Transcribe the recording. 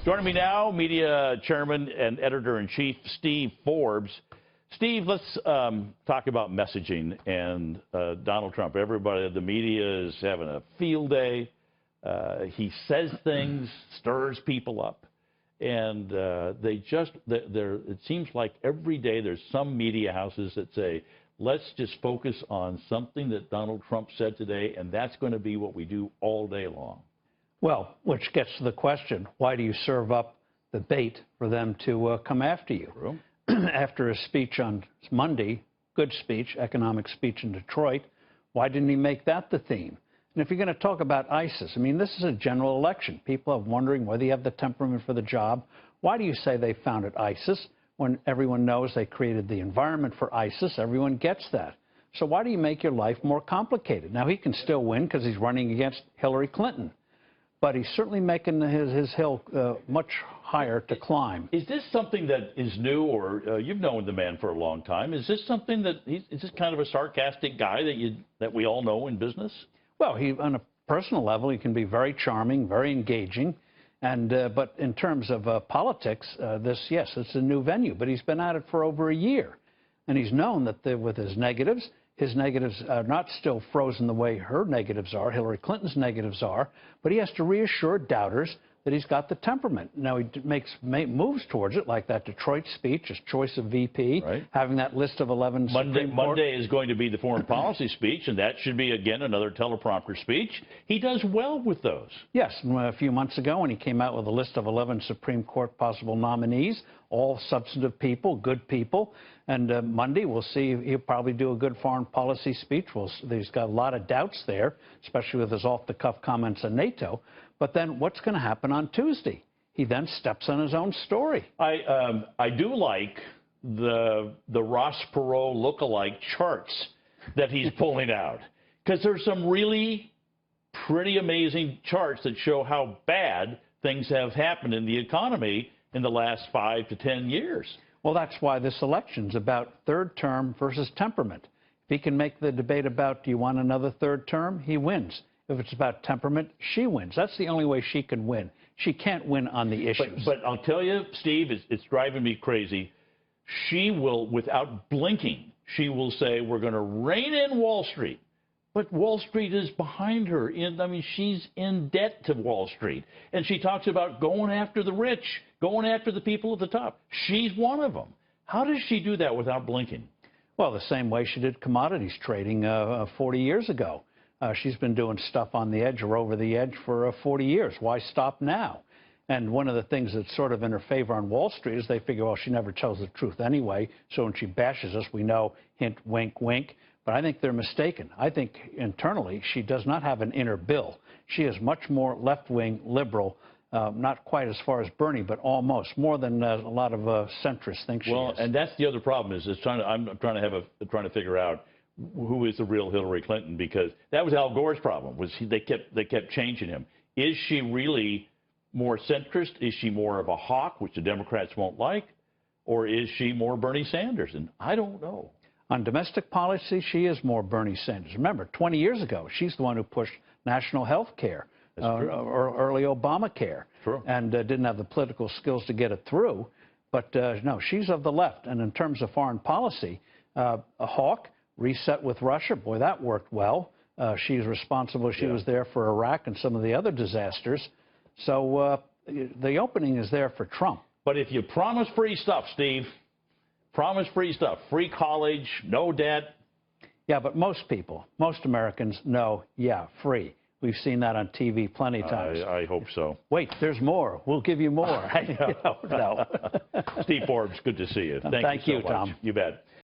Joining me now, media chairman and editor-in-chief Steve Forbes. Steve, let's talk about messaging and Donald Trump. Everybody, the media is having a field day. He says things, stirs people up, and it seems like every day there's some media houses that say, let's just focus on something that Donald Trump said today, and that's going to be what we do all day long. Well, which gets to the question, why do you serve up the bait for them to come after you? True. After his speech on Monday, good speech, economic speech in Detroit, why didn't he make that the theme? And if you're going to talk about ISIS, I mean, this is a general election. People are wondering whether you have the temperament for the job. Why do you say they founded ISIS when everyone knows they created the environment for ISIS? Everyone gets that. So why do you make your life more complicated? Now, he can still win because he's running against Hillary Clinton. But he's certainly making his hill much higher to climb. Is this something that is new, or you've known the man for a long time? Is this something that is this kind of a sarcastic guy that we all know in business? Well, on a personal level, he can be very charming, very engaging, and but in terms of politics, yes, it's a new venue. But he's been at it for over a year, and he's known that with his negatives are not still frozen the way her negatives are, Hillary Clinton's negatives are, but he has to reassure doubters that he's got the temperament. Now, he makes moves towards it, like that Detroit speech, his choice of VP, right, having that list of 11 Monday is going to be the foreign policy speech, and that should be, again, another teleprompter speech. He does well with those. Yes, a few months ago when he came out with a list of 11 Supreme Court possible nominees, all substantive people, good people. And Monday, we'll see, he'll probably do a good foreign policy speech. He's got a lot of doubts there, especially with his off-the-cuff comments on NATO. But then what's going to happen on Tuesday? He then steps on his own story. I do like the Ross Perot look-alike charts that he's pulling out, because there's some really pretty amazing charts that show how bad things have happened in the economy in the last 5 to 10 years. Well, that's why this election's about third term versus temperament. If he can make the debate about, do you want another third term, he wins. If it's about temperament, she wins. That's the only way she can win. She can't win on the issues. But I'll tell you, Steve, it's driving me crazy. She will, without blinking, she will say, we're going to rein in Wall Street. But Wall Street is behind her. She's in debt to Wall Street. And she talks about going after the rich, going after the people at the top. She's one of them. How does she do that without blinking? Well, the same way she did commodities trading 40 years ago. She's been doing stuff on the edge or over the edge for 40 years. Why stop now? And one of the things that's sort of in her favor on Wall Street is they figure, well, she never tells the truth anyway, so when she bashes us, we know, hint, wink, wink. But I think they're mistaken. I think internally she does not have an inner Bill. She is much more left-wing liberal, not quite as far as Bernie, but almost, more than a lot of centrists think she is. Well, and that's the other problem I'm trying to figure out who is the real Hillary Clinton, because that was Al Gore's problem. They kept changing him. Is she really more centrist? Is she more of a hawk, which the Democrats won't like, or is she more Bernie Sanders? And I don't know. On domestic policy, she is more Bernie Sanders. Remember, 20 years ago, she's the one who pushed national health care, or early Obamacare, and didn't have the political skills to get it through. But no, she's of the left. And in terms of foreign policy, a hawk, reset with Russia, boy, that worked well. She's responsible. She was there for Iraq and some of the other disasters. So the opening is there for Trump. But if you promise free stuff, Steve, promise free stuff, free college, no debt. Yeah, but most people, most Americans know, yeah, free. We've seen that on TV plenty of times. I hope so. Wait, there's more. We'll give you more. No. Steve Forbes, good to see you. Thank you, so much. Tom. You bet.